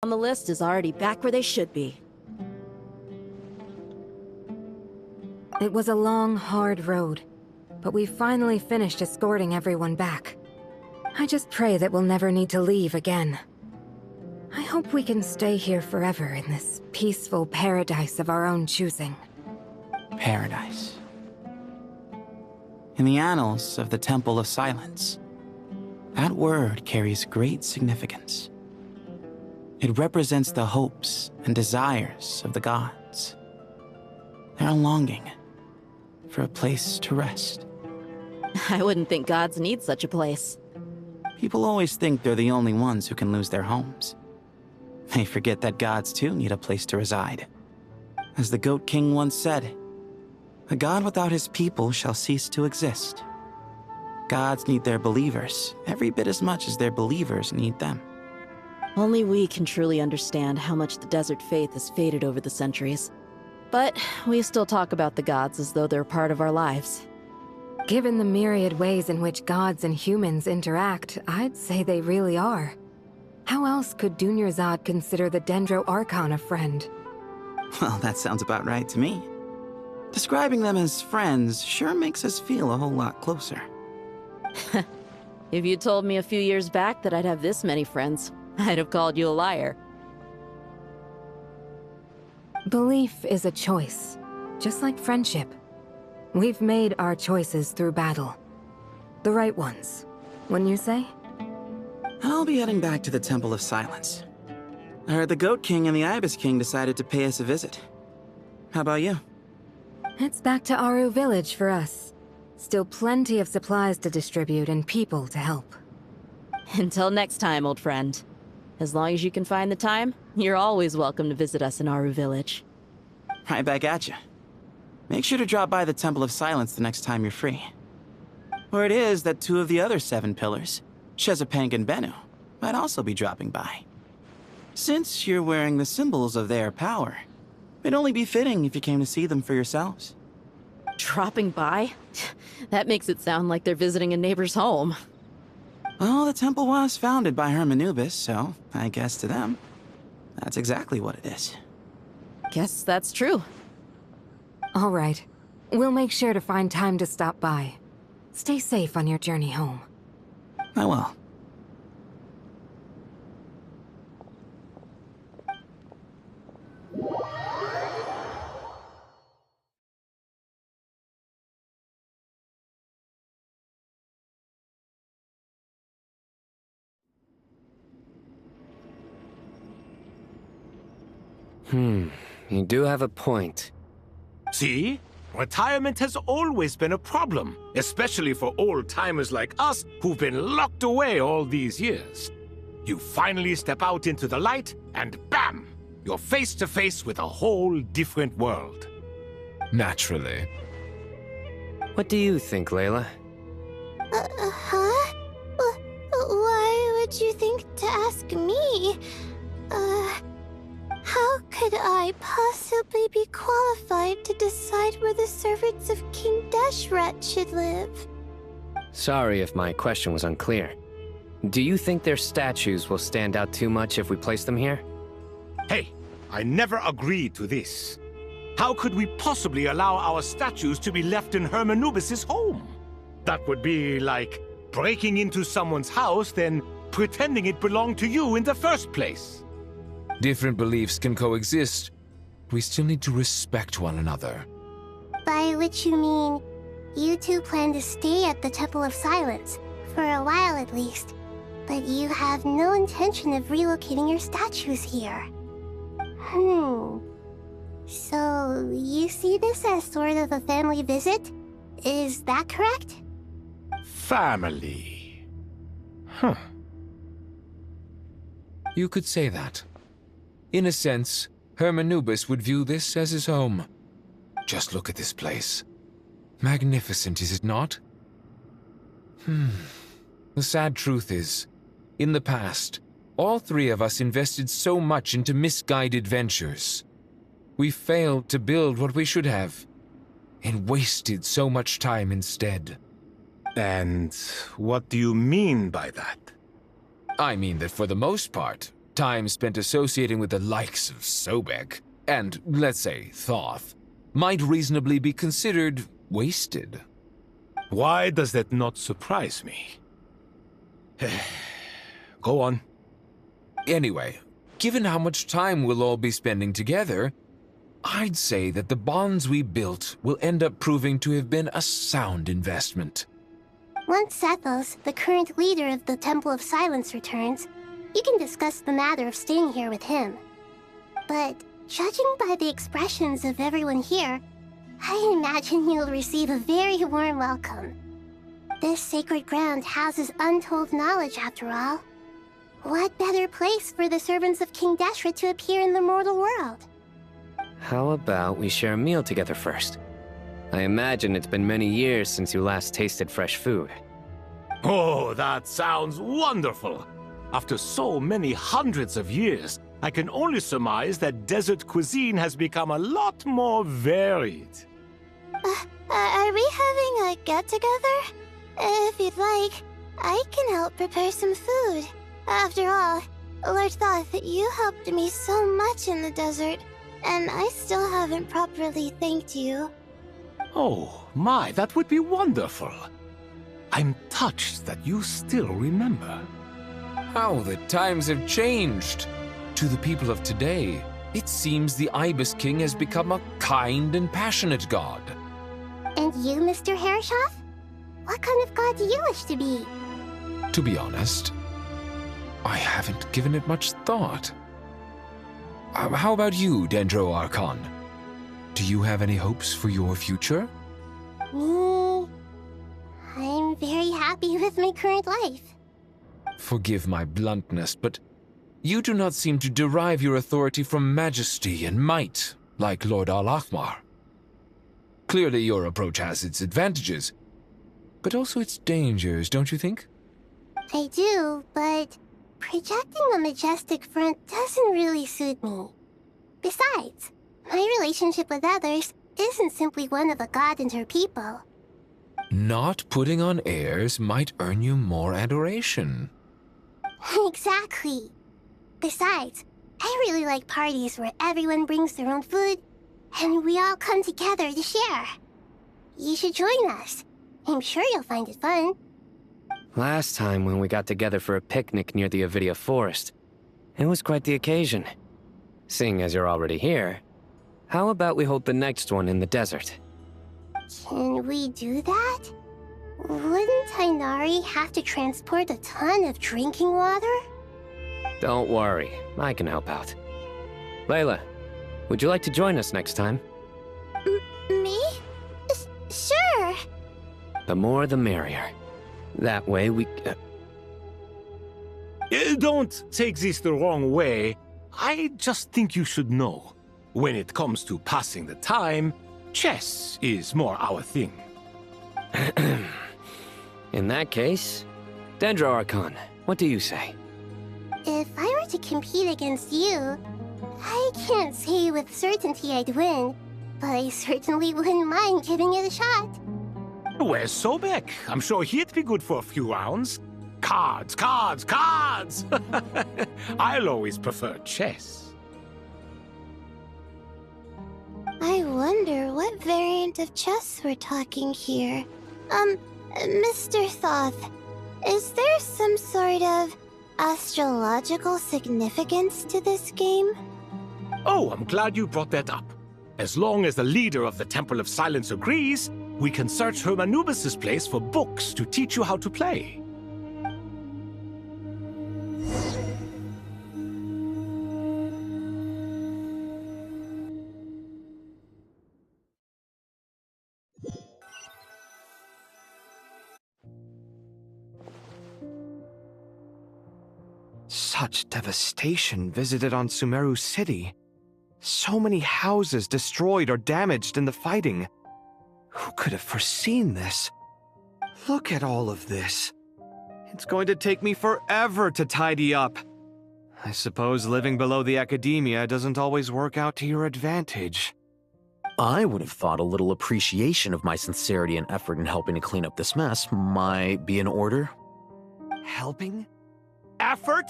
on the list is already back where they should be. It was a long, hard road, but we finally finished escorting everyone back. I just pray that we'll never need to leave again. I hope we can stay here forever in this peaceful paradise of our own choosing. Paradise. In the annals of the Temple of Silence, that word carries great significance. It represents the hopes and desires of the gods. They're longing for a place to rest. I wouldn't think gods need such a place. People always think they're the only ones who can lose their homes. They forget that gods too need a place to reside. As the Goat King once said, "A god without his people shall cease to exist." Gods need their believers every bit as much as their believers need them. Only we can truly understand how much the desert faith has faded over the centuries. But we still talk about the gods as though they're part of our lives. Given the myriad ways in which gods and humans interact, I'd say they really are. How else could Dunyarzad consider the Dendro Archon a friend? Well, that sounds about right to me. Describing them as friends sure makes us feel a whole lot closer. If you told me a few years back that I'd have this many friends, I'd have called you a liar. Belief is a choice, just like friendship. We've made our choices through battle. The right ones, wouldn't you say? I'll be heading back to the Temple of Silence. I heard the Goat King and the Ibis King decided to pay us a visit. How about you? It's back to Aru Village for us. Still plenty of supplies to distribute and people to help. Until next time, old friend. As long as you can find the time, you're always welcome to visit us in Aru Village. Right back at you. Make sure to drop by the Temple of Silence the next time you're free. Word is that 2 of the other 7 pillars, Shezapang and Bennu, might also be dropping by. Since you're wearing the symbols of their power, it'd only be fitting if you came to see them for yourselves. Dropping by? That makes it sound like they're visiting a neighbor's home. Well, the temple was founded by Hermanubis, so I guess to them, that's exactly what it is. Guess that's true. All right. We'll make sure to find time to stop by. Stay safe on your journey home. I will. You do have a point. See? Retirement has always been a problem, especially for old-timers like us who've been locked away all these years. You finally step out into the light, and bam! You're face to face with a whole different world. Naturally. What do you think, Layla? Huh? Why would you think to ask me? How could I possibly be qualified to decide where the servants of King Deshret should live? Sorry if my question was unclear. Do you think their statues will stand out too much if we place them here? Hey, I never agreed to this. How could we possibly allow our statues to be left in Hermanubis' home? That would be like breaking into someone's house, then pretending it belonged to you in the first place. Different beliefs can coexist. We still need to respect one another. By which you mean, you two plan to stay at the Temple of Silence, for a while at least, but you have no intention of relocating your statues here. So, you see this as sort of a family visit? Is that correct? Family. You could say that. In a sense, Hermanubis would view this as his home. Just look at this place. Magnificent, is it not? The sad truth is, in the past, all 3 of us invested so much into misguided ventures. We failed to build what we should have, and wasted so much time instead. And what do you mean by that? I mean that for the most part, time spent associating with the likes of Sobek and, let's say, Thoth, might reasonably be considered wasted. Why does that not surprise me? Go on. Anyway, given how much time we'll all be spending together, I'd say that the bonds we built will end up proving to have been a sound investment. Once Sethos, the current leader of the Temple of Silence, returns, you can discuss the matter of staying here with him. But judging by the expressions of everyone here, I imagine you'll receive a very warm welcome. This sacred ground houses untold knowledge, after all. What better place for the servants of King Deshret to appear in the mortal world? How about we share a meal together first? I imagine it's been many years since you last tasted fresh food. Oh, that sounds wonderful! After so many hundreds of years, I can only surmise that desert cuisine has become a lot more varied. Are we having a get-together? If you'd like, I can help prepare some food. After all, Lord Thoth, you helped me so much in the desert, and I still haven't properly thanked you. Oh, my, that would be wonderful. I'm touched that you still remember. How the times have changed! To the people of today, it seems the Ibis King has become a kind and passionate god. And you, Mr. Herreshoff? What kind of god do you wish to be? To be honest, I haven't given it much thought. How about you, Dendro Archon? Do you have any hopes for your future? Me? I'm very happy with my current life. Forgive my bluntness, but you do not seem to derive your authority from majesty and might, like Lord Al-Ahmar. Clearly your approach has its advantages, but also its dangers, don't you think? I do, but projecting a majestic front doesn't really suit me. Besides, my relationship with others isn't simply one of a god and her people. Not putting on airs might earn you more adoration. Exactly. Besides, I really like parties where everyone brings their own food, and we all come together to share. You should join us. I'm sure you'll find it fun. Last time when we got together for a picnic near the Avidia Forest, it was quite the occasion. Seeing as you're already here, how about we hold the next one in the desert? Can we do that? Wouldn't Tainari have to transport a ton of drinking water? Don't worry, I can help out. Layla, would you like to join us next time? Me? Sure. The more the merrier. That way we... Don't take this the wrong way. I just think you should know. When it comes to passing the time, chess is more our thing. In that case, Dendro Archon, what do you say? If I were to compete against you, I can't say with certainty I'd win, but I certainly wouldn't mind giving it a shot. Where's Sobek? I'm sure he'd be good for a few rounds. Cards, cards, cards! I'll always prefer chess. I wonder what variant of chess we're talking here. Mr. Thoth, is there some sort of astrological significance to this game? Oh, I'm glad you brought that up. As long as the leader of the Temple of Silence agrees, we can search Hermanubis' place for books to teach you how to play. Such devastation visited on Sumeru City. So many houses destroyed or damaged in the fighting. Who could have foreseen this? Look at all of this. It's going to take me forever to tidy up. I suppose living below the academia doesn't always work out to your advantage. I would have thought a little appreciation of my sincerity and effort in helping to clean up this mess might be in order. Helping? Effort?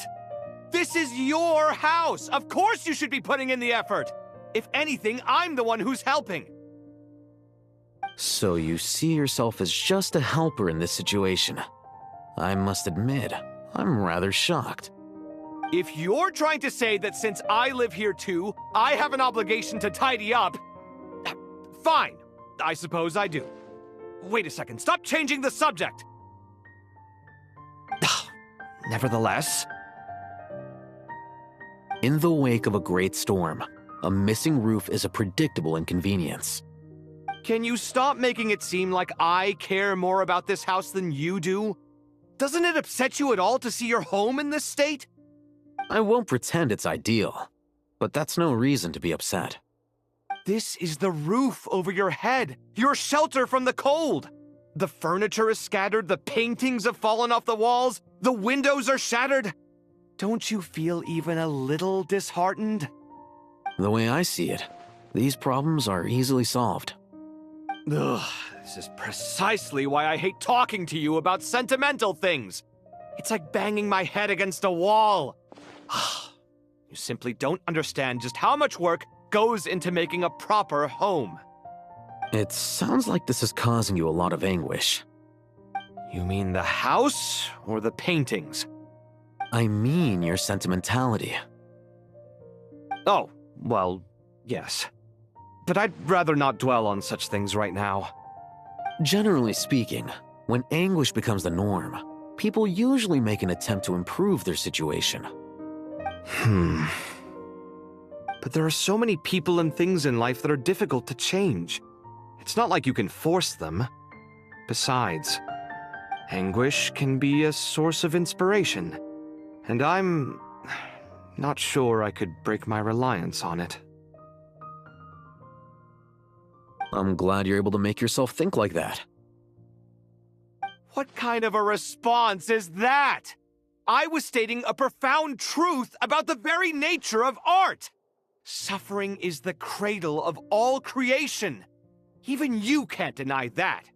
This is your house! Of course you should be putting in the effort! If anything, I'm the one who's helping. So you see yourself as just a helper in this situation. I must admit, I'm rather shocked. If you're trying to say that since I live here too, I have an obligation to tidy up, fine. I suppose I do. Wait a second, stop changing the subject! Nevertheless... In the wake of a great storm, a missing roof is a predictable inconvenience. Can you stop making it seem like I care more about this house than you do? Doesn't it upset you at all to see your home in this state? I won't pretend it's ideal, but that's no reason to be upset. This is the roof over your head, your shelter from the cold. The furniture is scattered, the paintings have fallen off the walls, the windows are shattered. Don't you feel even a little disheartened? The way I see it, these problems are easily solved. Ugh, this is precisely why I hate talking to you about sentimental things. It's like banging my head against a wall. You simply don't understand just how much work goes into making a proper home. It sounds like this is causing you a lot of anguish. You mean the house or the paintings? I mean your sentimentality. Oh, well, yes. But I'd rather not dwell on such things right now. Generally speaking, when anguish becomes the norm, people usually make an attempt to improve their situation. But there are so many people and things in life that are difficult to change. It's not like you can force them. Besides, anguish can be a source of inspiration. And I'm not sure I could break my reliance on it. I'm glad you're able to make yourself think like that. What kind of a response is that? I was stating a profound truth about the very nature of art. Suffering is the cradle of all creation. Even you can't deny that.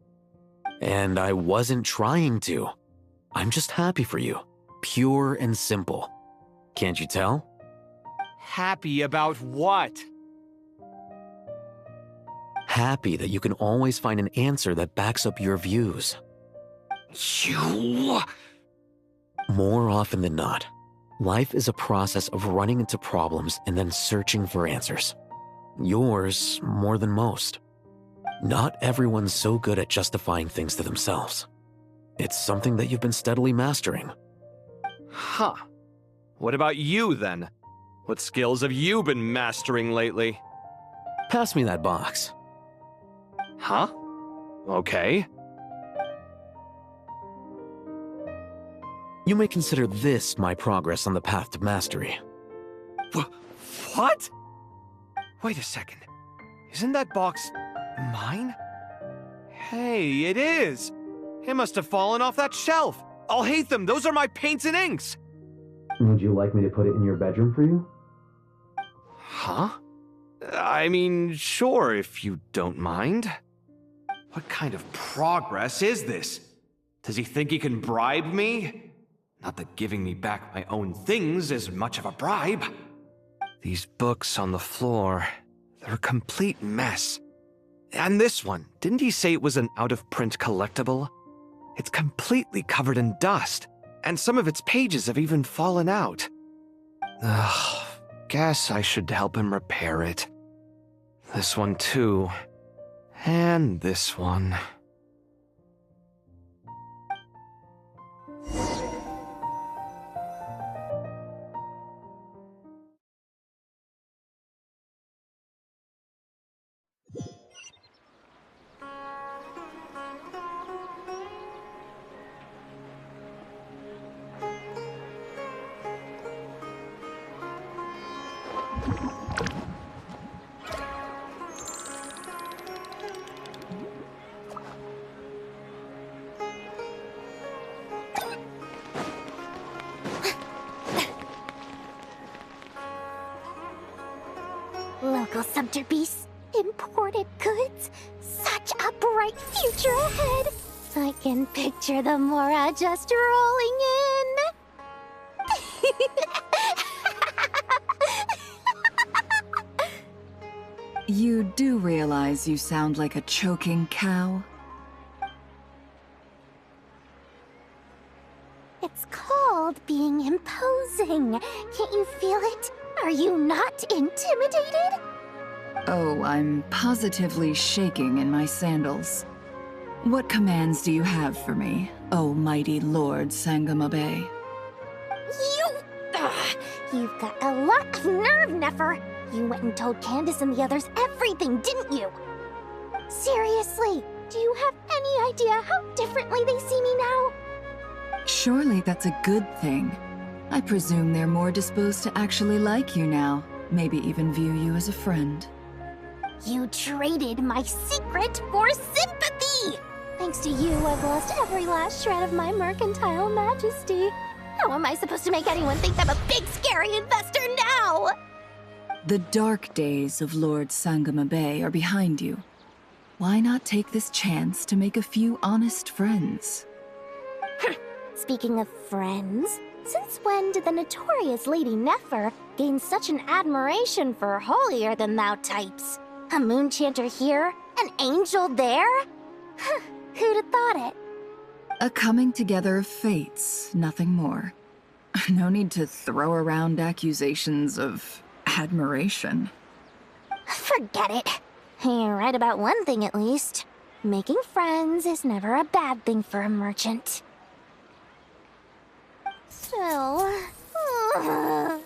And I wasn't trying to. I'm just happy for you. Pure and simple. Can't you tell? Happy about what? Happy that you can always find an answer that backs up your views. You... More often than not, life is a process of running into problems and then searching for answers. Yours more than most. Not everyone's so good at justifying things to themselves. It's something that you've been steadily mastering. Huh. What about you, then? What skills have you been mastering lately? Pass me that box. Huh? Okay. You may consider this my progress on the path to mastery. What? Wait a second. Isn't that box mine? Hey, it is! It must have fallen off that shelf. I'll hate them. Those are my paints and inks. Would you like me to put it in your bedroom for you? Huh? I mean, sure, if you don't mind. What kind of progress is this? Does he think he can bribe me? Not that giving me back my own things is much of a bribe. These books on the floor, they're a complete mess. And this one, didn't he say it was an out-of-print collectible? It's completely covered in dust, and some of its pages have even fallen out. Ugh, guess I should help him repair it. This one too. And this one. Local subterbeasts, imported goods, such a bright future ahead. I can picture the Mora just rolling in. You do realize you sound like a choking cow? It's called being imposing. Can't you feel it? Are you not intimidated? Oh, I'm positively shaking in my sandals. What commands do you have for me, oh mighty Lord Sangamabe? You've got a lot of nerve, Nefer. You went and told Candace and the others everything, didn't you? Seriously, do you have any idea how differently they see me now? Surely that's a good thing. I presume they're more disposed to actually like you now, maybe even view you as a friend. You traded my secret for sympathy! Thanks to you, I've lost every last shred of my mercantile majesty. How am I supposed to make anyone think I'm a big, scary investor now? The dark days of Lord Sangamabe are behind you. Why not take this chance to make a few honest friends? Speaking of friends, since when did the notorious Lady Nefer gain such an admiration for holier-than-thou types? A moon chanter here? An angel there? Who'd have thought it? A coming together of fates, nothing more. No need to throw around accusations of admiration. Forget it. You're right about one thing at least. Making friends is never a bad thing for a merchant. So, I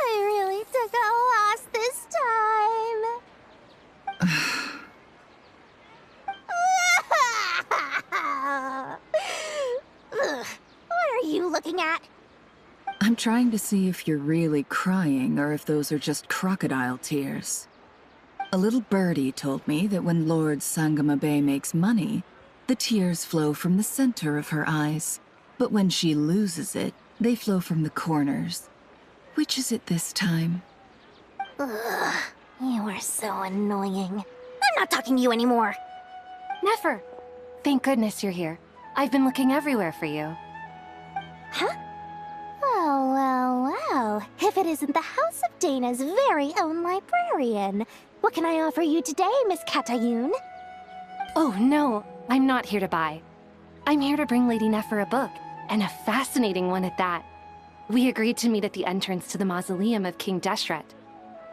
really took a loss this time. What are you looking at? I'm trying to see if you're really crying or if those are just crocodile tears. A little birdie told me that when Lord Sangamabe makes money, the tears flow from the center of her eyes. But when she loses it, they flow from the corners. Which is it this time? Ugh, you are so annoying. I'm not talking to you anymore. Nefer! Thank goodness you're here. I've been looking everywhere for you. Huh? Well. If it isn't the House of Dana's very own librarian. What can I offer you today, Miss Katayun? Oh, no. I'm not here to buy. I'm here to bring Lady Nefer a book, and a fascinating one at that. We agreed to meet at the entrance to the mausoleum of King Deshret.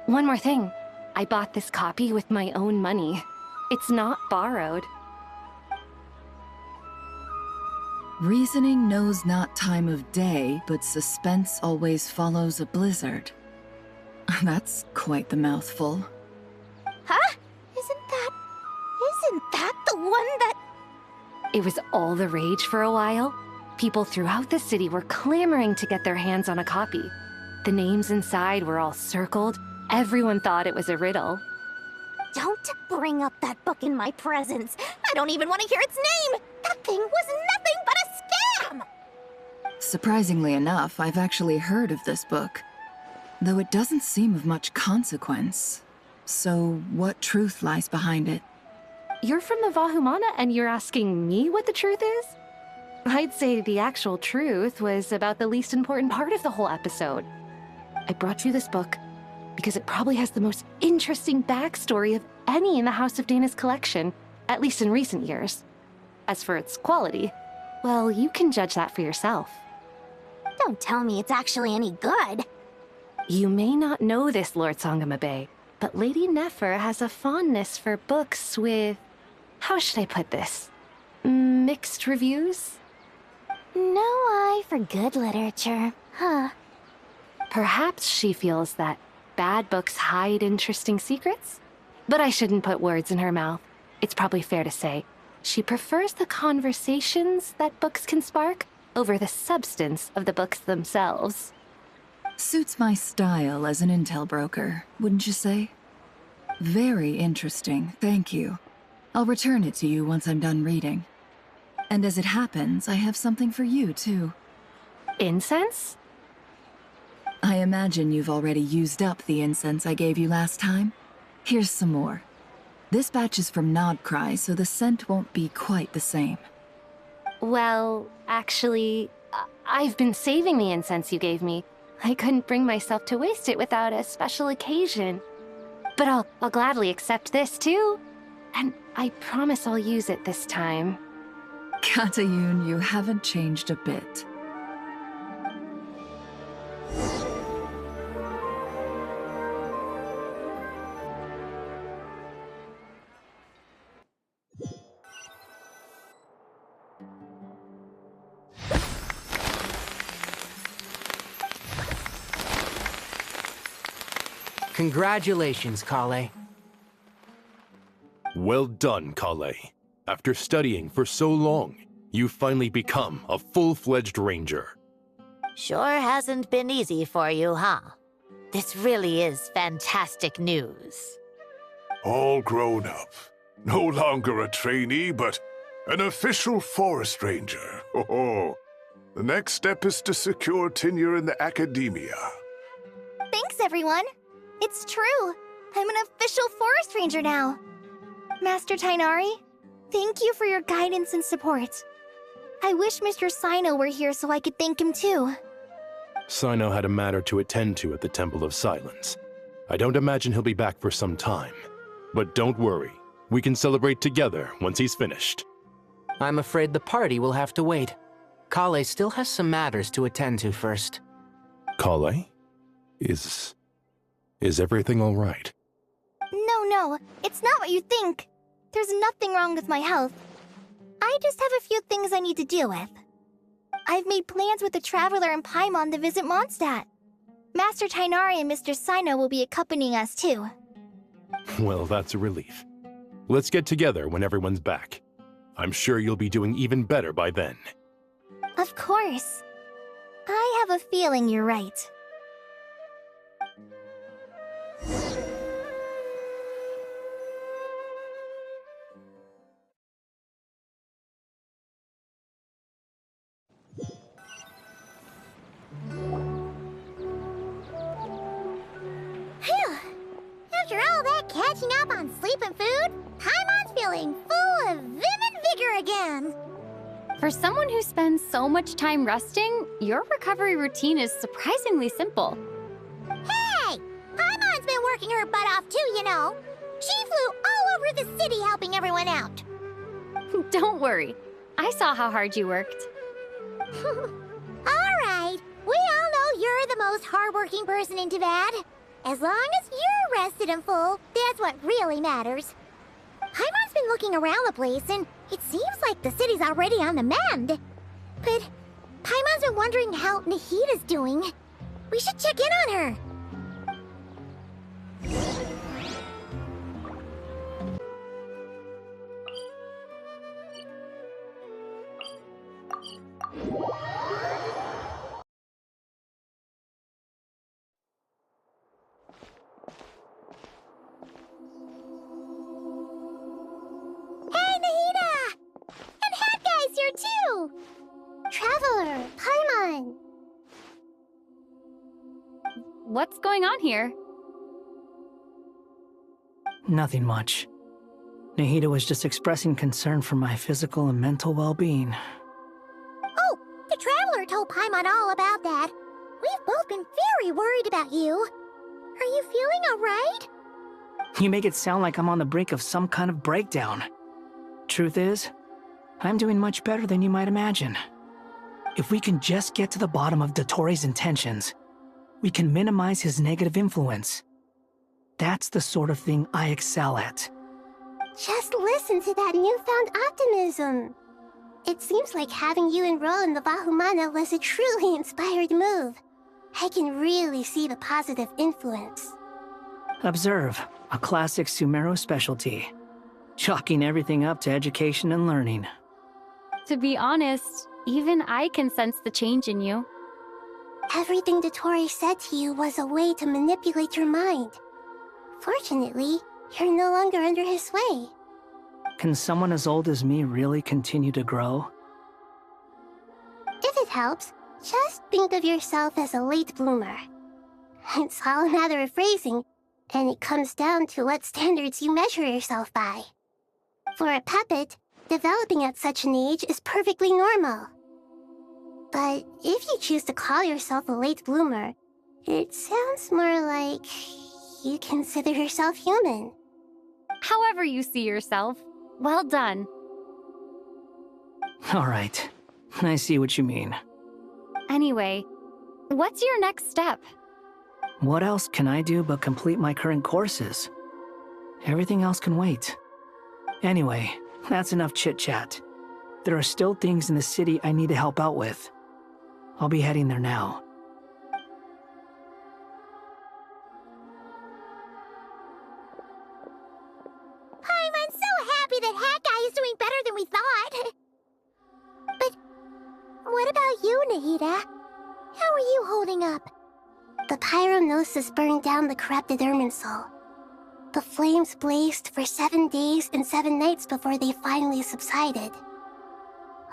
One more thing. I bought this copy with my own money. It's not borrowed. Reasoning knows not time of day, but suspense always follows a blizzard. That's quite the mouthful. Huh? Isn't that the one that... It was all the rage for a while. People throughout the city were clamoring to get their hands on a copy. The names inside were all circled. Everyone thought it was a riddle. Don't bring up that book in my presence. I don't even want to hear its name. That thing was nothing but a scam. Surprisingly enough, I've actually heard of this book, though it doesn't seem of much consequence. So what truth lies behind it? You're from the Vahumana and you're asking me what the truth is? I'd say the actual truth was about the least important part of the whole episode. I brought you this book because it probably has the most interesting backstory of any in the House of Dana's collection, at least in recent years. As for its quality, well, you can judge that for yourself. Don't tell me it's actually any good. You may not know this, Lord Sangamabe, but Lady Nefer has a fondness for books with... how should I put this? Mixed reviews? No eye for good literature, huh? Perhaps she feels that bad books hide interesting secrets? But I shouldn't put words in her mouth. It's probably fair to say she prefers the conversations that books can spark over the substance of the books themselves. Suits my style as an intel broker, wouldn't you say? Very interesting, thank you. I'll return it to you once I'm done reading. And as it happens, I have something for you, too. Incense? I imagine you've already used up the incense I gave you last time. Here's some more. This batch is from Nodcry, so the scent won't be quite the same. Well, actually, I've been saving the incense you gave me. I couldn't bring myself to waste it without a special occasion. But I'll gladly accept this too. And I promise I'll use it this time. Katayun, you haven't changed a bit. Congratulations, Kale. Well done, Kale. After studying for so long, you've finally become a full-fledged ranger. Sure hasn't been easy for you, huh? This really is fantastic news. All grown up. No longer a trainee, but an official forest ranger. Oh, the next step is to secure tenure in the academia. Thanks, everyone. It's true. I'm an official forest ranger now. Master Tighnari, thank you for your guidance and support. I wish Mr. Sino were here so I could thank him too. Sino had a matter to attend to at the Temple of Silence. I don't imagine he'll be back for some time. But don't worry, we can celebrate together once he's finished. I'm afraid the party will have to wait. Kale still has some matters to attend to first. Kale? Is everything all right? No, it's not what you think. There's nothing wrong with my health. I just have a few things I need to deal with. I've made plans with the Traveler and Paimon to visit Mondstadt. Master Tighnari and Mr. Sino will be accompanying us too. Well, that's a relief. Let's get together when everyone's back. I'm sure you'll be doing even better by then. Of course. I have a feeling you're right. After all that catching up on sleep and food, Paimon's feeling full of vim and vigor again. For someone who spends so much time resting, your recovery routine is surprisingly simple. Hey! Paimon's been working her butt off too, you know. She flew all over the city helping everyone out. Don't worry. I saw how hard you worked. All right. We all know you're the most hardworking person in Teyvat. As long as you're rested and full, that's what really matters. Paimon's been looking around the place, and it seems like the city's already on the mend. But Paimon's been wondering how Nahida's doing. We should check in on her. Hey, Nahida! And Hat Guy's here too! Traveler, Paimon! What's going on here? Nothing much. Nahida was just expressing concern for my physical and mental well-being. Oh, the Traveler told Paimon all about that. We've both been very worried about you. Are you feeling alright? You make it sound like I'm on the brink of some kind of breakdown. Truth is, I'm doing much better than you might imagine. If we can just get to the bottom of Dottoro's intentions, we can minimize his negative influence. That's the sort of thing I excel at. Just listen to that newfound optimism. It seems like having you enroll in the Vahumana was a truly inspired move. I can really see the positive influence. Observe, a classic Sumeru specialty. Chalking everything up to education and learning. To be honest, even I can sense the change in you. Everything Dottori said to you was a way to manipulate your mind. Fortunately, you're no longer under his sway. Can someone as old as me really continue to grow? If it helps, just think of yourself as a late bloomer. It's all a matter of phrasing, and it comes down to what standards you measure yourself by. For a puppet, developing at such an age is perfectly normal. But if you choose to call yourself a late bloomer, it sounds more like You consider yourself human. However you see yourself. Well done. Alright, I see what you mean. Anyway, what's your next step? What else can I do but complete my current courses? Everything else can wait. Anyway, that's enough chit-chat. There are still things in the city I need to help out with. I'll be heading there now. I'm so happy that Hat Guy is doing better than we thought. But what about you, Nahida? How are you holding up? The Pyrognosis burned down the corrupted Irminsul. The flames blazed for 7 days and 7 nights before they finally subsided.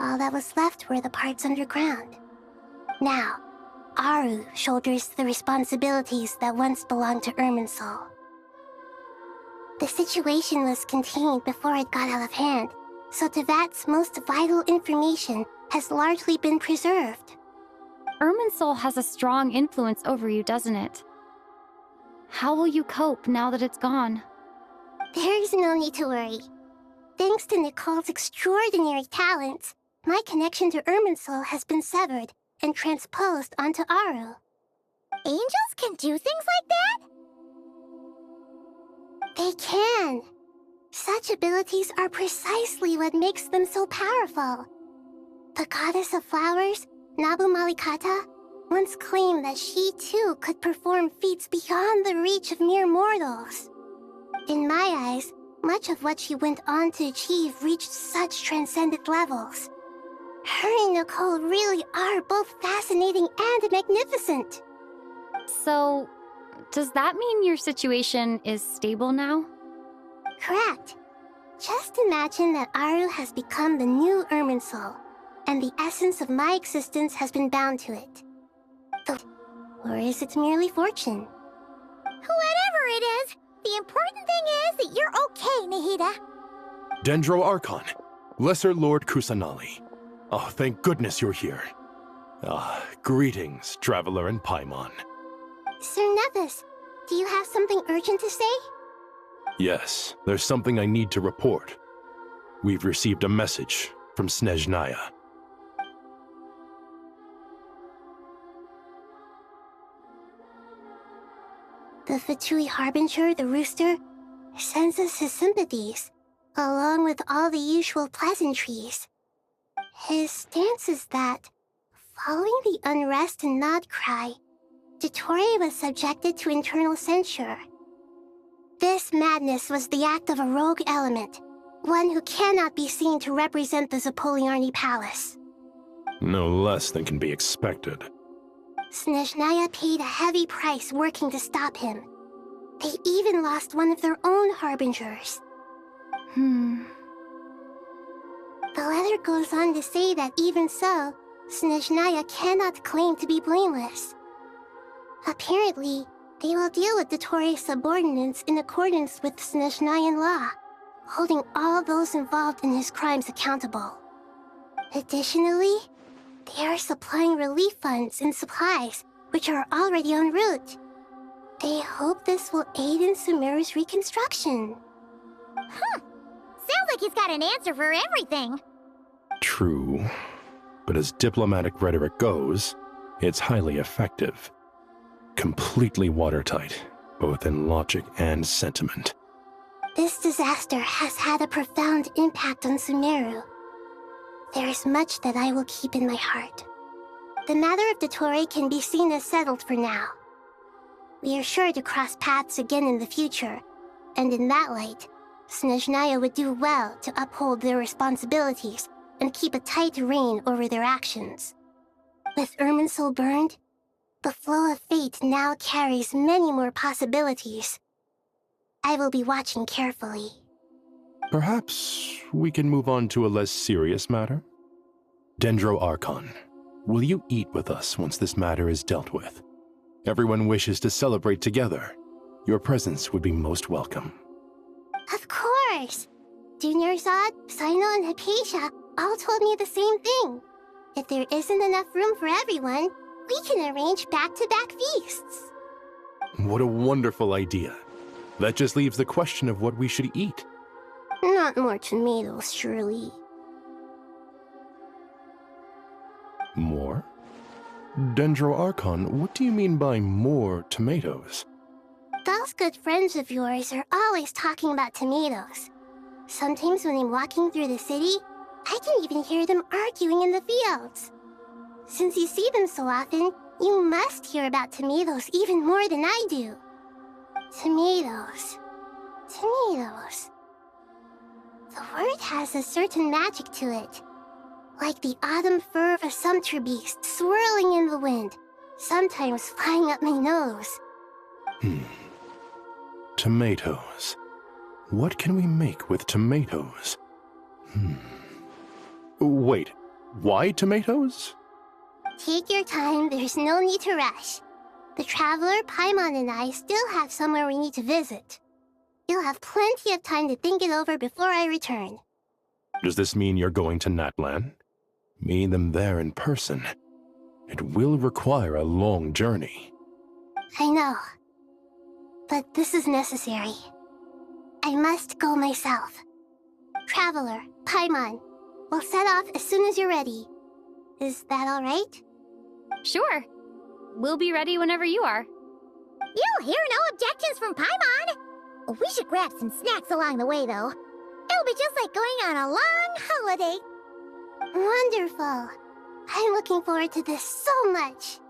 All that was left were the parts underground. Now, Aru shoulders the responsibilities that once belonged to Irminsul. The situation was contained before it got out of hand, so Tevat's most vital information has largely been preserved. Irminsul has a strong influence over you, doesn't it? How will you cope now that it's gone? There is no need to worry. Thanks to Nicole's extraordinary talents, my connection to Irminsul has been severed and transposed onto Aru. Angels can do things like that? They can. Such abilities are precisely what makes them so powerful. The goddess of flowers, Nabu Malikata, once claimed that she too could perform feats beyond the reach of mere mortals. In my eyes, much of what she went on to achieve reached such transcendent levels. Her and Nicole really are both fascinating and magnificent. So, does that mean your situation is stable now? Correct. Just imagine that Aru has become the new Irminsul, and the essence of my existence has been bound to it. Or is it merely fortune? Whatever it is, the important thing is that you're okay, Nahida. Dendro Archon, Lesser Lord Kusanali. Oh, thank goodness you're here. Greetings, Traveler and Paimon. Sir Nepis, do you have something urgent to say? Yes, there's something I need to report. We've received a message from Snezhnaya. The Fatui Harbinger, the Rooster, sends us his sympathies, along with all the usual pleasantries. His stance is that, following the unrest and Nod Cry, Dottore was subjected to internal censure. This madness was the act of a rogue element, one who cannot be seen to represent the Zapoliarni Palace. No less than can be expected. Snezhnaya paid a heavy price working to stop him. They even lost one of their own harbingers. The letter goes on to say that even so, Snezhnaya cannot claim to be blameless. Apparently, they will deal with Dottore's subordinates in accordance with Snezhnayan law, holding all those involved in his crimes accountable. Additionally, they are supplying relief funds and supplies, which are already en route. They hope this will aid in Sumeru's reconstruction. Sounds like he's got an answer for everything. True. But as diplomatic rhetoric goes, it's highly effective. Completely watertight, both in logic and sentiment. This disaster has had a profound impact on Sumeru. There is much that I will keep in my heart. The matter of Dottore can be seen as settled for now. We are sure to cross paths again in the future, and in that light, Snezhnaya would do well to uphold their responsibilities and keep a tight rein over their actions. With Irminsul burned, the flow of fate now carries many more possibilities. I will be watching carefully. Perhaps we can move on to a less serious matter? Dendro Archon, will you eat with us once this matter is dealt with? Everyone wishes to celebrate together. Your presence would be most welcome. Of course! Junior Zod, Sino, and Hypatia all told me the same thing. If there isn't enough room for everyone, we can arrange back-to-back feasts. What a wonderful idea. That just leaves the question of what we should eat. Not more tomatoes, surely. More? Dendro Archon, what do you mean by more tomatoes? Those good friends of yours are always talking about tomatoes. Sometimes when I'm walking through the city, I can even hear them arguing in the fields. Since you see them so often, you must hear about tomatoes even more than I do. Tomatoes. Tomatoes. The word has a certain magic to it. Like the autumn fur of a sumpter beast swirling in the wind, sometimes flying up my nose. Tomatoes. What can we make with tomatoes? Wait, why tomatoes? Take your time, there's no need to rush. The Traveler, Paimon, and I still have somewhere we need to visit. You'll have plenty of time to think it over before I return. Does this mean you're going to Natlan? Meeting them there in person. It will require a long journey. I know. But this is necessary. I must go myself. Traveler, Paimon, we'll set off as soon as you're ready. Is that all right? Sure. We'll be ready whenever you are. You'll hear no objections from Paimon. We should grab some snacks along the way, though. It'll be just like going on a long holiday. Wonderful. I'm looking forward to this so much.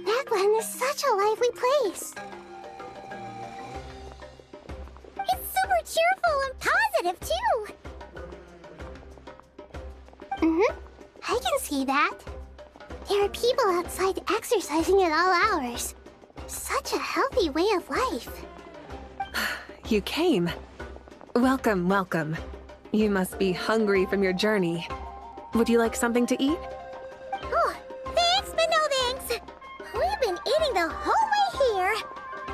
Natlan is such a lively place. It's super cheerful and positive, too. I can see that. There are people outside exercising at all hours. Such a healthy way of life. You came. Welcome, welcome. You must be hungry from your journey. Would you like something to eat? Oh, thanks, but no thanks. We've been eating the whole way here.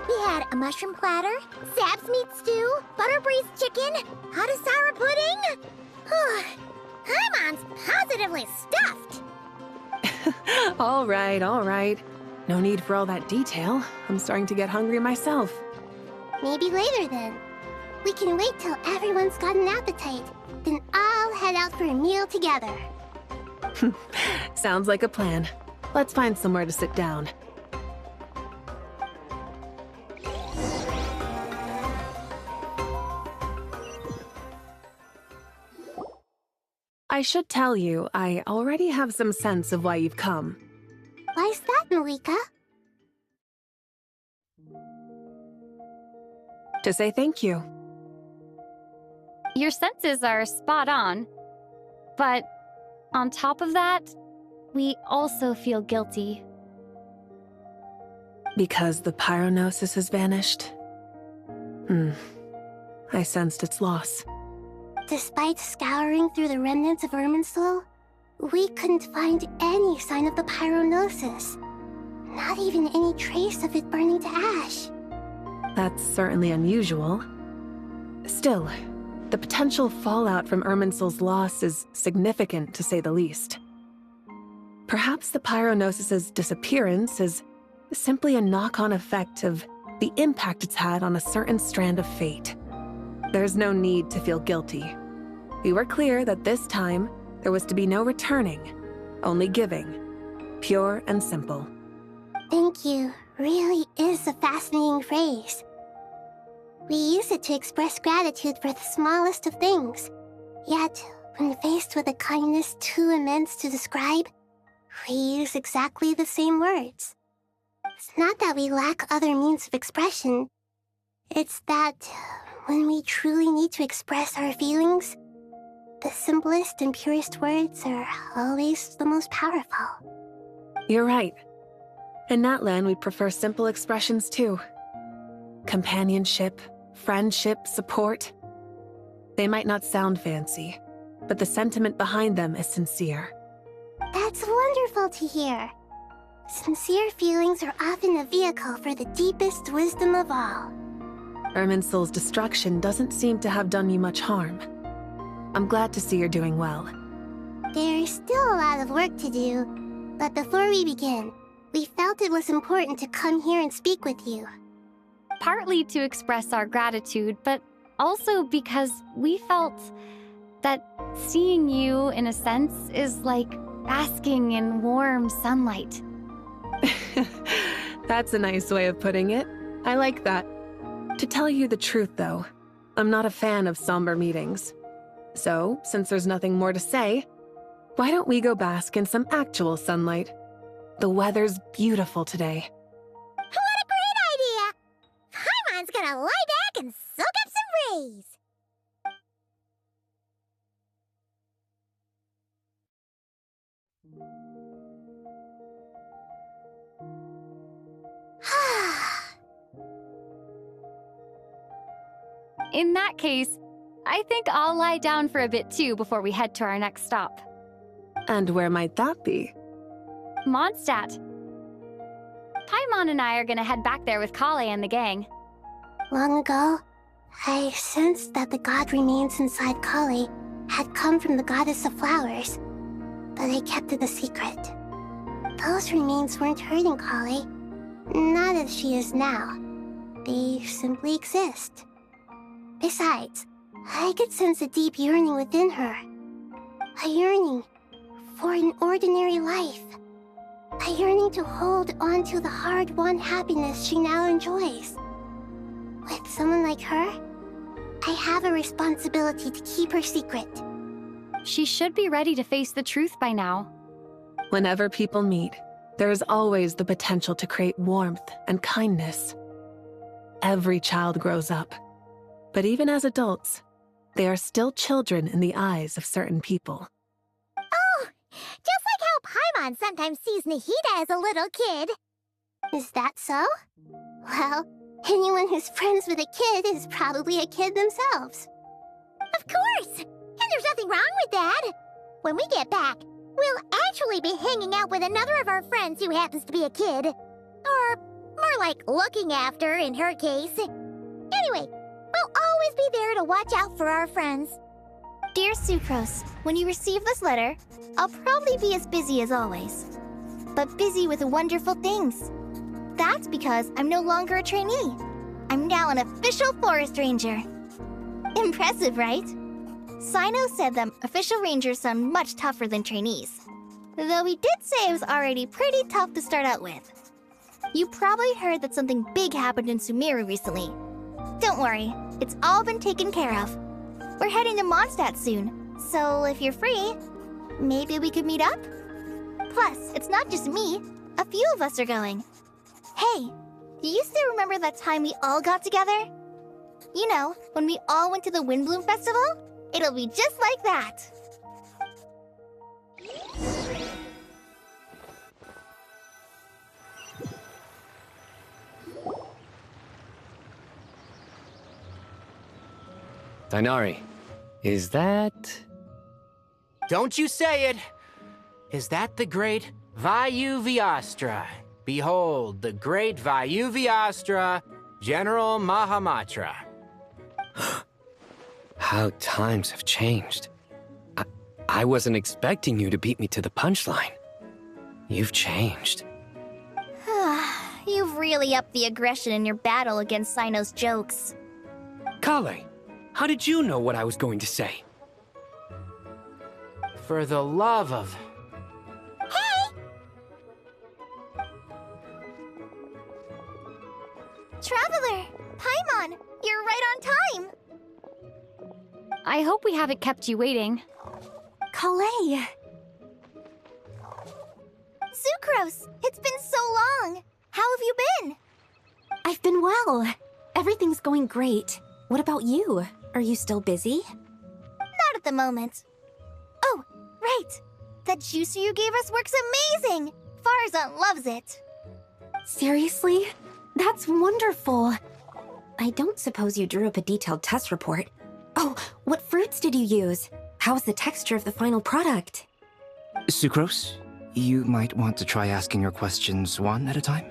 We had a mushroom platter, Sab's meat stew, butter braised chicken, hot asara pudding. Paimon's positively stuffed. All right, all right. No need for all that detail. I'm starting to get hungry myself. Maybe later then. We can wait till everyone's got an appetite. Then I'll head out for a meal together. Sounds like a plan. Let's find somewhere to sit down. I should tell you, I already have some sense of why you've come. Why's that, Malika? To say thank you. Your senses are spot on. But on top of that, we also feel guilty. Because the pyronosis has vanished? I sensed its loss. Despite scouring through the remnants of Irminsul, we couldn't find any sign of the pyronosis. Not even any trace of it burning to ash. That's certainly unusual. Still, the potential fallout from Irminsul's loss is significant, to say the least. Perhaps the pyronosis's disappearance is simply a knock-on effect of the impact it's had on a certain strand of fate. There's no need to feel guilty. We were clear that this time, there was to be no returning, only giving. Pure and simple. Thank you really is a fascinating phrase. We use it to express gratitude for the smallest of things. Yet, when faced with a kindness too immense to describe, we use exactly the same words. It's not that we lack other means of expression. It's that when we truly need to express our feelings, the simplest and purest words are always the most powerful. You're right. In Natlan, we prefer simple expressions too. Companionship, friendship, support. They might not sound fancy, but the sentiment behind them is sincere. That's wonderful to hear. Sincere feelings are often a vehicle for the deepest wisdom of all. Irminsul's destruction doesn't seem to have done you much harm. I'm glad to see you're doing well. There's still a lot of work to do, but before we begin, we felt it was important to come here and speak with you. Partly to express our gratitude, but also because we felt that seeing you, in a sense, is like basking in warm sunlight. That's a nice way of putting it. I like that. To tell you the truth, though, I'm not a fan of somber meetings. So, since there's nothing more to say, why don't we go bask in some actual sunlight? The weather's beautiful today. What a great idea! Paimon's gonna lie back and soak up some rays. In that case, I think I'll lie down for a bit too before we head to our next stop. And where might that be? Mondstadt. Paimon and I are gonna head back there with Kale and the gang. Long ago, I sensed that the god remains inside Kale had come from the goddess of flowers, but I kept it a secret. Those remains weren't hurting Kale, not as she is now. They simply exist. Besides, I could sense a deep yearning within her. A yearning for an ordinary life. A yearning to hold on to the hard-won happiness she now enjoys. With someone like her, I have a responsibility to keep her secret. She should be ready to face the truth by now. Whenever people meet, there is always the potential to create warmth and kindness. Every child grows up. But even as adults, they are still children in the eyes of certain people. Oh, just like how Paimon sometimes sees Nahida as a little kid. Is that so? Well, anyone who's friends with a kid is probably a kid themselves. Of course! And there's nothing wrong with that. When we get back, we'll actually be hanging out with another of our friends who happens to be a kid. Or more like looking after, in her case. Anyway, we'll always be there to watch out for our friends. Dear Sucrose, when you receive this letter, I'll probably be as busy as always. But busy with wonderful things. That's because I'm no longer a trainee. I'm now an official forest ranger. Impressive, right? Sino said that official rangers sound much tougher than trainees. Though he did say it was already pretty tough to start out with. You probably heard that something big happened in Sumeru recently. Don't worry, it's all been taken care of. We're heading to Mondstadt soon, so if you're free, maybe we could meet up? Plus, it's not just me. A few of us are going. Hey, do you still remember that time we all got together? You know, when we all went to the Windbloom Festival? It'll be just like that. Dainari, is that... Don't you say it! Is that the great Vayuvyastra? Behold, the great Vayuvyastra, General Mahamatra. How times have changed. I wasn't expecting you to beat me to the punchline. You've changed. You've really upped the aggression in your battle against Sino's jokes. Kale, how did you know what I was going to say? For the love of... Hey! Traveler! Paimon! You're right on time! I hope we haven't kept you waiting. Kale! Sucrose! It's been so long! How have you been? I've been well. Everything's going great. What about you? Are you still busy? Not at the moment. Oh, right! That juicer you gave us works amazing! Farzan loves it. Seriously? That's wonderful. I don't suppose you drew up a detailed test report. Oh, what fruits did you use? How was the texture of the final product? Sucrose, You might want to try asking your questions one at a time.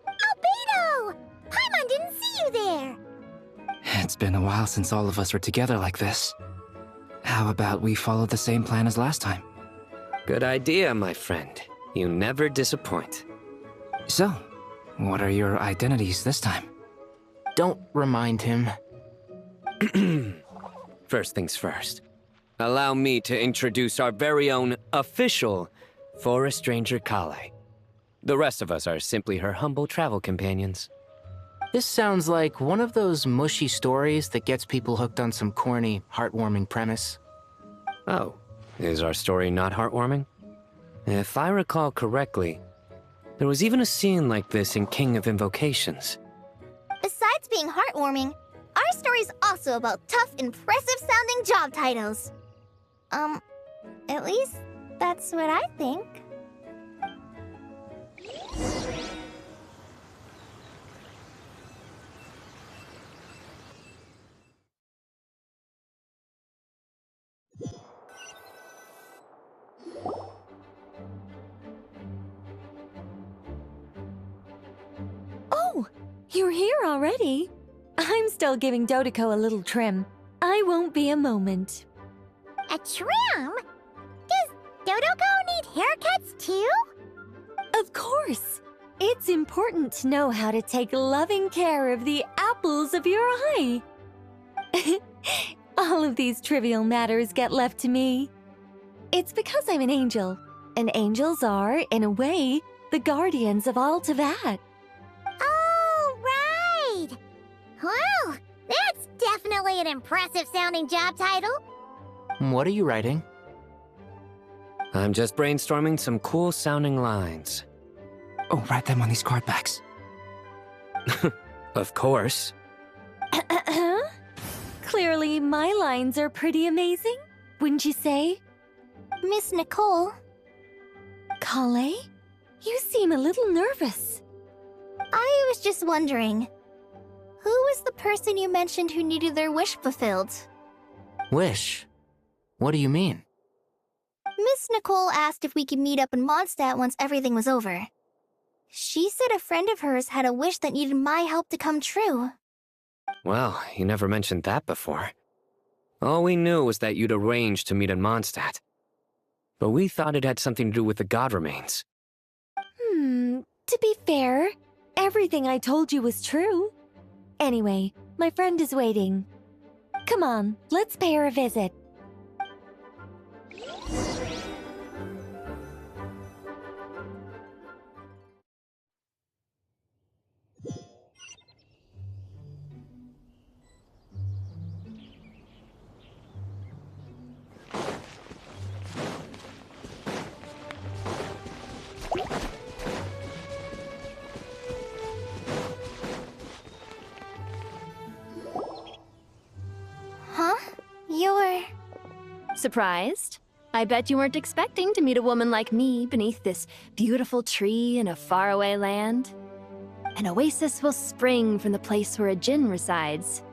Albedo! Paimon didn't see you there! It's been a while since all of us were together like this. How about we follow the same plan as last time? Good idea, my friend. You never disappoint. So, what are your identities this time? Don't remind him. First things first. Allow me to introduce our very own official Forest Ranger Kale. The rest of us are simply her humble travel companions. This sounds like one of those mushy stories that gets people hooked on some corny, heartwarming premise. Oh, is our story not heartwarming? If I recall correctly, there was even a scene like this in King of Invocations. Besides being heartwarming, our story's also about tough, impressive-sounding job titles. At least that's what I think. Oh, you're here already? I'm still giving Dodeko a little trim. I won't be a moment. A trim? Does Dodeko need haircuts too? Of course. It's important to know how to take loving care of the apples of your eye. All of these trivial matters get left to me. It's because I'm an angel, and angels are, in a way, the guardians of all Teyvat. Oh, right! Well, that's definitely an impressive-sounding job title. What are you writing? I'm just brainstorming some cool-sounding lines. Oh, write them on these card backs. Of course. Clearly, my lines are pretty amazing, wouldn't you say? Miss Nicole. Kale? You seem a little nervous. I was just wondering, who was the person you mentioned who needed their wish fulfilled? Wish? What do you mean? Miss Nicole asked if we could meet up in Mondstadt once everything was over. She said a friend of hers had a wish that needed my help to come true. Well, you never mentioned that before. All we knew was that you'd arranged to meet in Mondstadt. But we thought it had something to do with the god remains. To be fair, everything I told you was true. Anyway, my friend is waiting. Come on, let's pay her a visit. Huh? You're... Surprised? I bet you weren't expecting to meet a woman like me beneath this beautiful tree in a faraway land. An oasis will spring from the place where a djinn resides.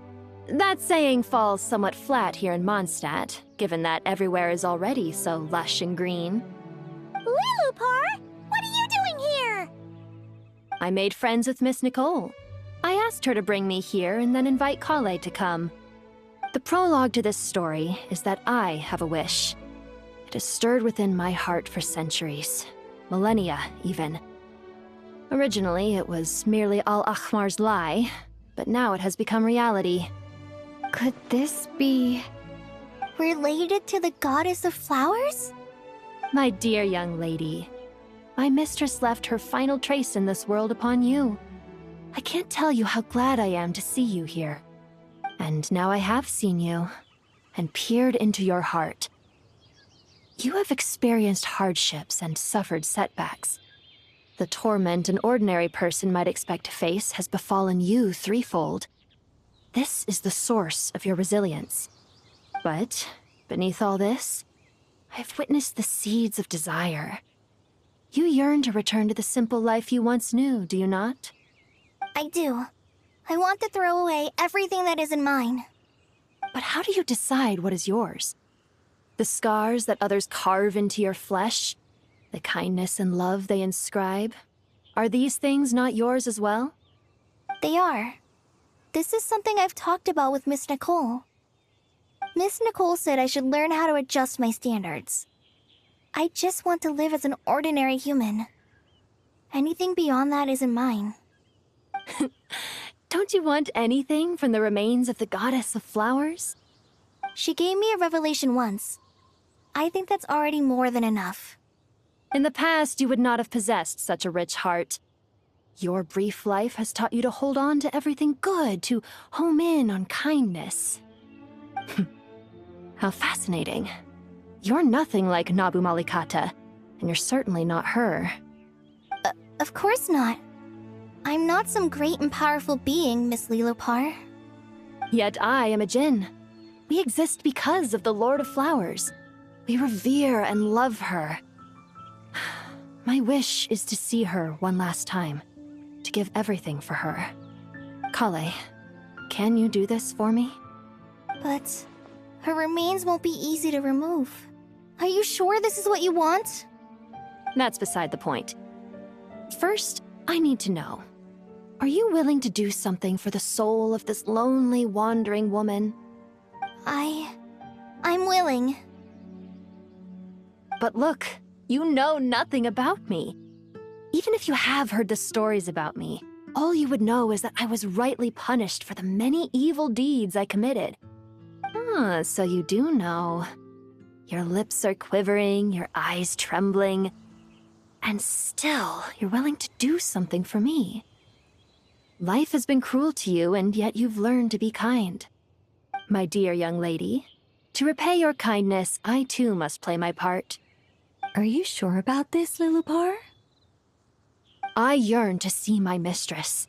That saying falls somewhat flat here in Mondstadt, given that everywhere is already so lush and green. Lilupar, what are you doing here? I made friends with Miss Nicole. I asked her to bring me here and then invite Kale to come. The prologue to this story is that I have a wish. It has stirred within my heart for centuries. Millennia, even. Originally, it was merely Al-Ahmar's lie, but now it has become reality. Could this be... related to the goddess of flowers? My dear young lady, my mistress left her final trace in this world upon you. I can't tell you how glad I am to see you here. And now I have seen you, and peered into your heart. You have experienced hardships and suffered setbacks. The torment an ordinary person might expect to face has befallen you threefold. This is the source of your resilience. But, beneath all this, I've witnessed the seeds of desire. You yearn to return to the simple life you once knew, do you not? I do. I want to throw away everything that isn't mine. But how do you decide what is yours? The scars that others carve into your flesh? The kindness and love they inscribe. Are these things not yours as well? They are. This is something I've talked about with Miss Nicole. Miss Nicole said I should learn how to adjust my standards. I just want to live as an ordinary human. Anything beyond that isn't mine. Don't you want anything from the remains of the goddess of flowers? She gave me a revelation once. I think that's already more than enough. In the past, you would not have possessed such a rich heart. Your brief life has taught you to hold on to everything good, to home in on kindness. How fascinating. You're nothing like Nabu Malikata, and you're certainly not her. Of course not. I'm not some great and powerful being, Miss Lilopar. Yet I am a Jinn. We exist because of the Lord of Flowers. We revere and love her. My wish is to see her one last time, to give everything for her. Kale, can you do this for me? But her remains won't be easy to remove. Are you sure this is what you want? That's beside the point. First, I need to know. Are you willing to do something for the soul of this lonely, wandering woman? I'm willing. But look, you know nothing about me. Even if you have heard the stories about me, all you would know is that I was rightly punished for the many evil deeds I committed. Ah, so you do know. Your lips are quivering, your eyes trembling, and still you're willing to do something for me. Life has been cruel to you, and yet you've learned to be kind. My dear young lady, to repay your kindness, I too must play my part. Are you sure about this, Lilopar? I yearn to see my mistress.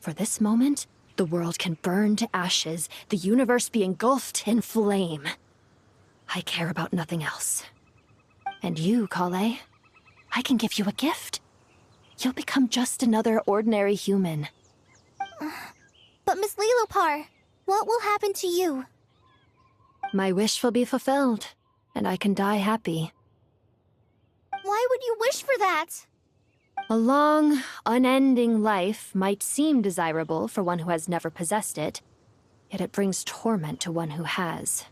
For this moment, the world can burn to ashes, the universe be engulfed in flame. I care about nothing else. And you, Kale, I can give you a gift. You'll become just another ordinary human. But Miss Lilopar, what will happen to you? My wish will be fulfilled, and I can die happy. Why would you wish for that? A long, unending life might seem desirable for one who has never possessed it, yet it brings torment to one who has.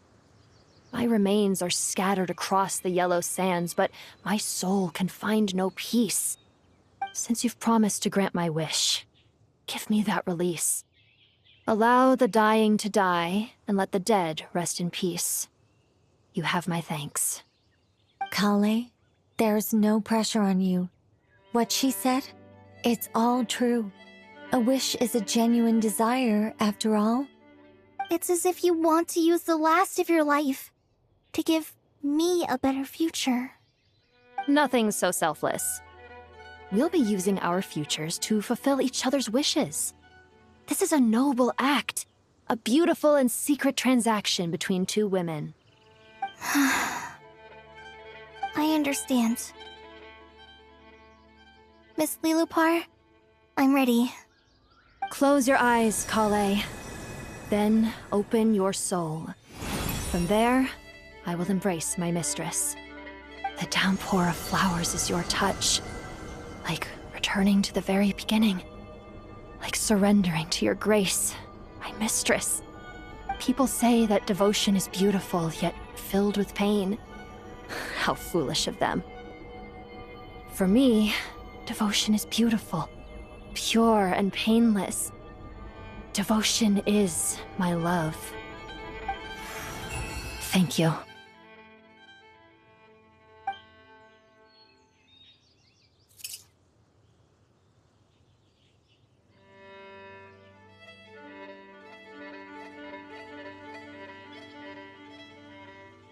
My remains are scattered across the yellow sands, but my soul can find no peace. Since you've promised to grant my wish, give me that release. Allow the dying to die, and let the dead rest in peace. You have my thanks. Kale, there's no pressure on you. What she said, it's all true. A wish is a genuine desire, after all. It's as if you want to use the last of your life to give me a better future. Nothing so selfless. We'll be using our futures to fulfill each other's wishes. This is a noble act, a beautiful and secret transaction between two women. I understand. Miss Lilopar, I'm ready. Close your eyes, Kale. Then open your soul. From there, I will embrace my mistress. The downpour of flowers is your touch. Like returning to the very beginning. Like surrendering to your grace, my mistress. People say that devotion is beautiful, yet filled with pain. How foolish of them. For me, devotion is beautiful, pure and painless. Devotion is my love. Thank you.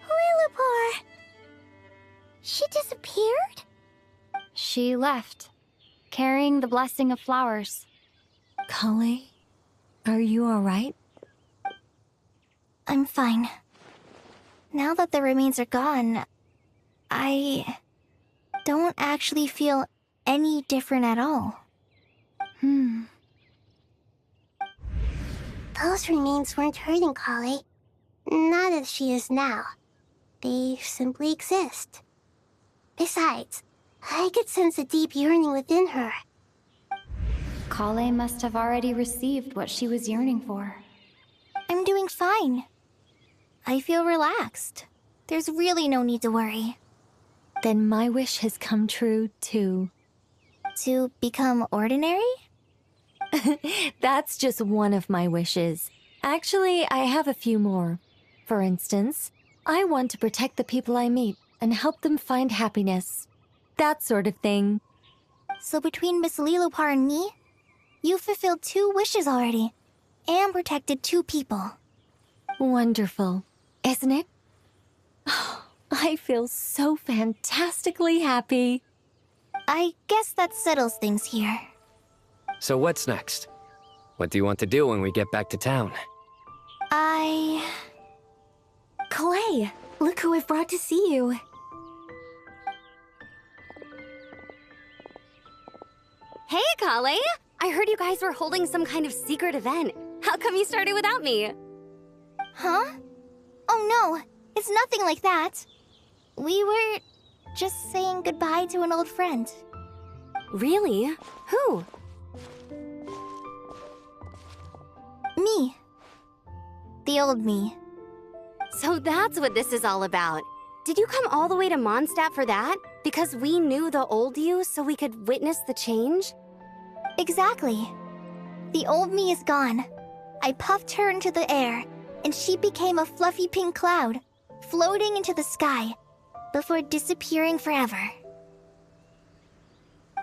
Lilopar! She disappeared? She left, carrying the blessing of flowers. Kale, are you alright? I'm fine. Now that the remains are gone, I don't actually feel any different at all. Those remains weren't hurting Kale. Not as she is now. They simply exist. Besides, I could sense a deep yearning within her. Kale must have already received what she was yearning for. I'm doing fine. I feel relaxed. There's really no need to worry. Then my wish has come true, too. To become ordinary? That's just one of my wishes. Actually, I have a few more. For instance, I want to protect the people I meet and help them find happiness. That sort of thing. So between Miss Lilopar and me, you've fulfilled 2 wishes already, and protected 2 people. Wonderful, isn't it? I feel so fantastically happy. I guess that settles things here. So what's next? What do you want to do when we get back to town? Clay, look who I've brought to see you. Hey, Kale! I heard you guys were holding some kind of secret event. How come you started without me? Huh? Oh no, it's nothing like that. We were just saying goodbye to an old friend. Really? Who? Me. The old me. So that's what this is all about. Did you come all the way to Mondstadt for that? Because we knew the old you so we could witness the change? Exactly. The old me is gone. I puffed her into the air, and she became a fluffy pink cloud, floating into the sky, before disappearing forever.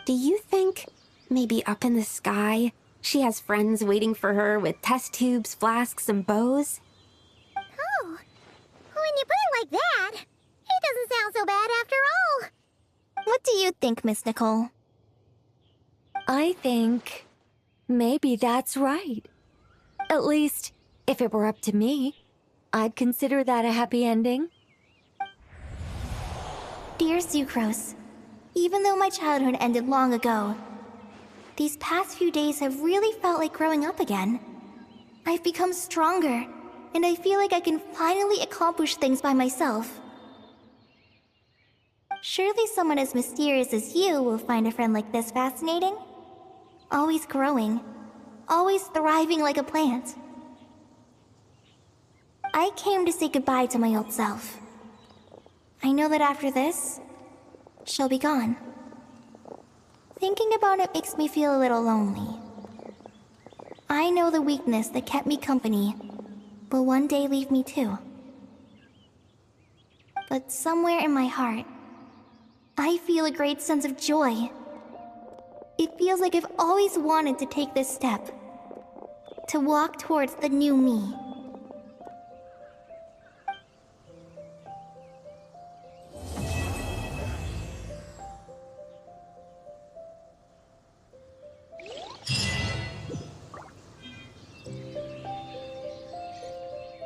Do you think, maybe up in the sky, she has friends waiting for her with test tubes, flasks, and bows? Oh, when you put it like that, it doesn't sound so bad after all. What do you think, Miss Nicole? I think maybe that's right. At least, if it were up to me, I'd consider that a happy ending. Dear Sucrose, even though my childhood ended long ago, these past few days have really felt like growing up again. I've become stronger, and I feel like I can finally accomplish things by myself. Surely someone as mysterious as you will find a friend like this fascinating? Always growing, always thriving like a plant. I came to say goodbye to my old self. I know that after this, she'll be gone. Thinking about it makes me feel a little lonely. I know the weakness that kept me company will one day leave me too. But somewhere in my heart, I feel a great sense of joy. It feels like I've always wanted to take this step, to walk towards the new me.